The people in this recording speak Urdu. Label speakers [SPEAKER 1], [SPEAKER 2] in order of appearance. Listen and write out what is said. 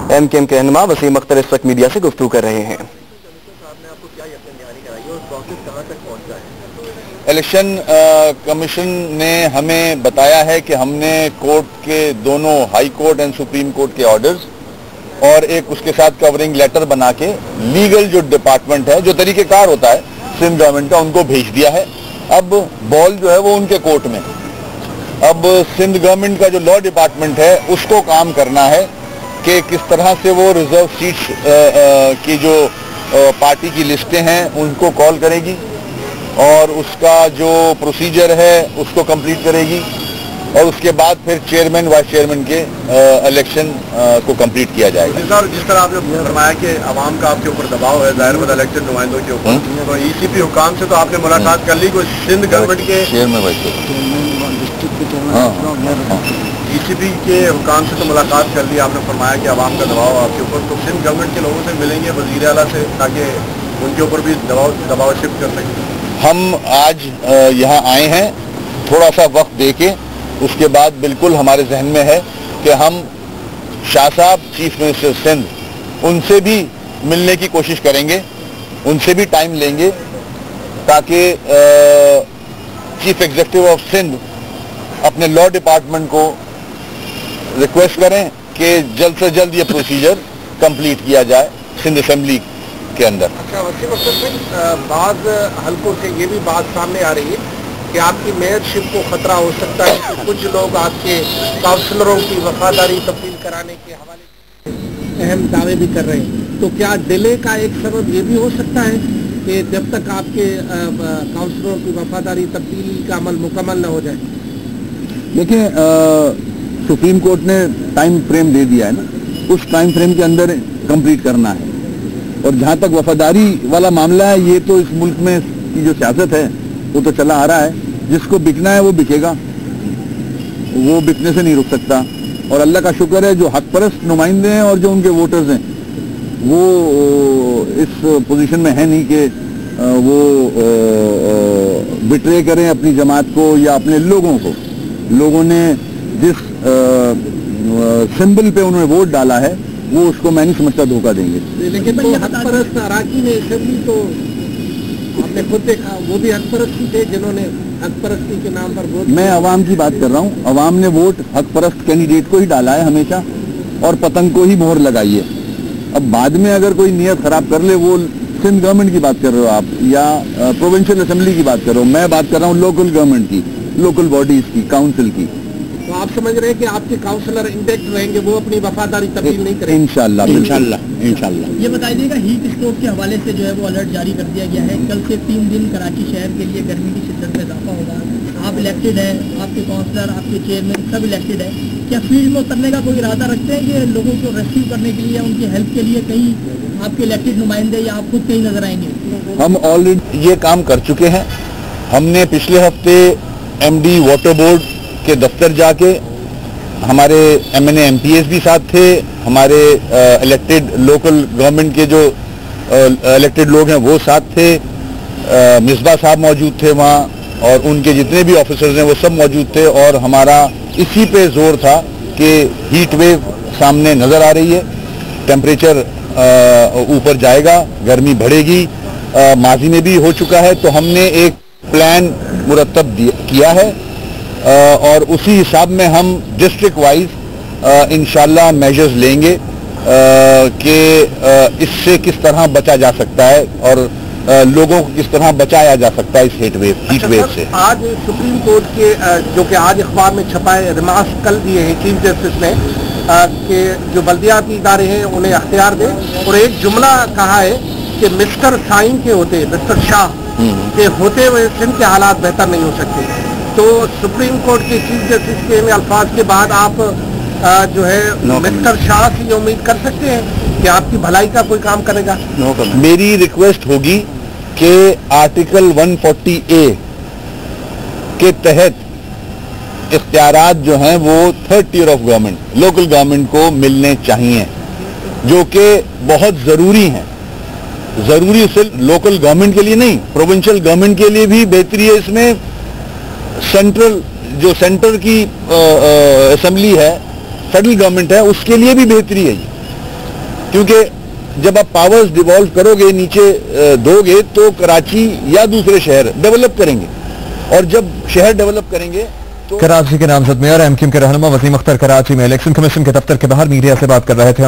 [SPEAKER 1] MKM کے رہنما وسیم اختر اس وقت میڈیا سے گفتگو کر رہے ہیں۔
[SPEAKER 2] الیکشن کمیشن نے ہمیں بتایا ہے کہ ہم نے کورٹ کے دونوں high court and supreme court کے آرڈرز اور ایک اس کے ساتھ کورنگ لیٹر بنا کے لیگل جو ڈپارٹمنٹ ہے، جو طریقہ کار ہوتا ہے سندھ گورنمنٹ کا، ان کو بھیج دیا ہے۔ اب بال جو ہے وہ ان کے کورٹ میں۔ اب سندھ گورنمنٹ کا جو لا ڈپارٹمنٹ ہے اس کو کام کرنا ہے کہ کس طرح سے وہ ریزرو سیٹس کی جو پارٹی کی لسٹیں ہیں ان کو کال کرے گی اور اس کا جو پروسیجر ہے اس کو کمپلیٹ کرے گی، اور اس کے بعد پھر چیئرمین وائس چیئرمین کے الیکشن کو کمپلیٹ کیا جائے گا۔
[SPEAKER 3] جس طرح آپ نے فرمایا کہ عوام کا آپ کے اوپر دباؤ ہے ظاہر بات الیکشن نمائندوں کے اوپر، تو ECP حکام سے تو آپ نے ملاقات کر لی، کوئی سندھ گورنمنٹ کے
[SPEAKER 2] چیئرمین وائس
[SPEAKER 3] ECP کے حکام سے تو ملاقات کر لی، آپ نے فرمایا کہ عوام کا دباؤ آپ کے اوپر، تو سندھ گورنمنٹ کے لوگوں سے ملیں گے وزیر اعلیٰ سے تاکہ ان کے اوپر بھی دباؤ شفٹ کر سکیں؟
[SPEAKER 2] ہم آج یہاں آئے ہیں تھوڑا سا وقت دے کے، اس کے بعد بالکل ہمارے ذہن میں ہے کہ ہم شاہ صاحب چیف منسٹر سندھ ان سے بھی ملنے کی کوشش کریں گے، ان سے بھی ٹائم لیں گے تاکہ چیف ایگزیکٹو آف سندھ اپنے لا ڈپارٹمنٹ کو ریکویسٹ کریں کہ جلد سے جلد یہ پروسیجر کمپلیٹ کیا جائے سندھ اسمبلی کے اندر۔
[SPEAKER 3] اچھا وسیم اختر صاحب، بعض حلقوں سے یہ بھی بات سامنے آ رہی ہے کہ آپ کی میئر شپ کو خطرہ ہو سکتا ہے کہ کچھ لوگ آپ کے کاؤنسلروں کی وفاداری تبدیل کرانے کے حوالے سے اہم دعوے بھی کر رہے ہیں، تو کیا ڈیلے کا ایک سبب یہ بھی ہو سکتا ہے کہ جب تک آپ کے کاؤنسلروں کی وفاداری تبدیلی کا عمل مکمل نہ ہو جائے؟
[SPEAKER 2] دیکھیں، سپریم کورٹ نے ٹائم فریم دے دیا ہے نا، اس ٹائم فریم کے اندر کمپلیٹ کرنا ہے، اور جہاں تک وفاداری والا معاملہ ہے یہ تو اس ملک میں کی جو سیاست ہے وہ تو چلا آ رہا ہے، جس کو بکنا ہے وہ بکے گا، وہ بکنے سے نہیں رک سکتا، اور اللہ کا شکر ہے جو حق پرست نمائندے ہیں اور جو ان کے ووٹرز ہیں وہ اس پوزیشن میں ہے نہیں کہ وہ بٹرے کریں اپنی جماعت کو یا اپنے لوگوں کو۔ لوگوں نے جس سمبل پہ انہوں نے ووٹ ڈالا ہے وہ اس کو میں نہیں سمجھتا دھوکہ دیں گے۔
[SPEAKER 3] لیکن حق پرست اراکین اسمبلی تو آپ نے خود دیکھا، وہ بھی حق پرستی تھے جنہوں نے حق پرستی کے نام پر ووٹ۔
[SPEAKER 2] میں عوام کی بات کر رہا ہوں، عوام نے ووٹ حق پرست کینڈیڈیٹ کو ہی ڈالا ہے ہمیشہ، اور پتنگ کو ہی مہر لگائی ہے۔ اب بعد میں اگر کوئی نیت خراب کر لے، وہ سندھ گورنمنٹ کی بات کر رہے ہو آپ یا پروونشل اسمبلی کی بات کر رہے ہو، میں بات کر رہا ہوں لوکل گورنمنٹ کی، لوکل باڈیز کی، کاؤنسل کی۔
[SPEAKER 3] تو آپ سمجھ رہے ہیں کہ آپ کے کاؤنسلر انٹیکٹ رہیں گے، وہ اپنی وفاداری تبدیل نہیں کریں گے؟
[SPEAKER 2] انشاءاللہ انشاءاللہ۔
[SPEAKER 4] یہ بتائی دیے گا ہیٹ اسٹروک کے حوالے سے جو ہے وہ الرٹ جاری کر دیا گیا ہے، کل سے 3 دن کراچی شہر کے لیے گرمی کی شدت میں اضافہ ہوگا۔ آپ الیکٹڈ ہیں، آپ کے کاؤنسلر، آپ کے چیئرمین سب الیکٹڈ ہیں، کیا فیلڈ میں اترنے کا کوئی ارادہ رکھتے ہیں کہ لوگوں کو ریسکیو کرنے کے لیے، ان کی ہیلپ کے لیے کہیں آپ کے الیکٹڈ نمائندے یا آپ خود کہیں نظر آئیں گے؟
[SPEAKER 2] ہم آلریڈی یہ کام کر چکے ہیں۔ ہم نے پچھلے ہفتے MD واٹر بورڈ کے دفتر جا کے، ہمارے MNA MPs بھی ساتھ تھے، ہمارے الیکٹڈ لوکل گورنمنٹ کے جو الیکٹڈ لوگ ہیں وہ ساتھ تھے، مصباح صاحب موجود تھے وہاں، اور ان کے جتنے بھی آفیسرز ہیں وہ سب موجود تھے، اور ہمارا اسی پہ زور تھا کہ ہیٹ ویو سامنے نظر آ رہی ہے، ٹیمپریچر اوپر جائے گا، گرمی بڑھے گی، ماضی میں بھی ہو چکا ہے، تو ہم نے ایک پلان مرتب کیا ہے، اور اسی حساب میں ہم ڈسٹرکٹ وائز انشاءاللہ میجرز لیں گے کہ اس سے کس طرح بچا جا سکتا ہے اور لوگوں کو کس طرح بچایا جا سکتا ہے اس ہیٹ ویو سے۔
[SPEAKER 3] آج سپریم کورٹ کے جو کہ آج اخبار میں چھپا ہے، ریمارکس کل دیے ہیں چیف جسٹس نے کہ جو بلدیاتی ادارے ہیں انہیں اختیار دیں، اور ایک جملہ کہا ہے کہ مسٹر سائن کے ہوتے، مسٹر شاہ کے ہوتے ہوئے سندھ کے حالات بہتر نہیں ہو سکتے۔ تو سپریم کورٹ کے چیف جسٹس کے الفاظ کے بعد آپ جو ہے مسٹر شاہ سے یہ امید کر سکتے ہیں کہ آپ کی بھلائی کا کوئی کام کرے گا؟
[SPEAKER 2] میری ریکویسٹ ہوگی کہ آرٹیکل 140A کے تحت اختیارات جو ہیں وہ third tier of government, local government کو ملنے چاہیے، جو کہ بہت ضروری ہیں۔ ضروری صرف لوکل گورنمنٹ کے لیے نہیں، پروونشل گورنمنٹ کے لیے بھی بہتری ہے اس میں، سینٹرل جو سینٹر کی اسمبلی ہے، فیڈرل گورنمنٹ ہے، اس کے لیے بھی بہتری ہے۔ کیونکہ جب آپ پاورز ڈیوالو کرو گے نیچے دو گے تو کراچی یا دوسرے شہر ڈیولپ کریں گے, اور جب شہر ڈیولپ کریں گے تو
[SPEAKER 1] کراچی کے نامزد میئر ایم کیو ایم کے رہنما وسیم اختر کراچی میں الیکشن کمیشن کے دفتر کے باہر میڈیا سے بات کر رہے تھے.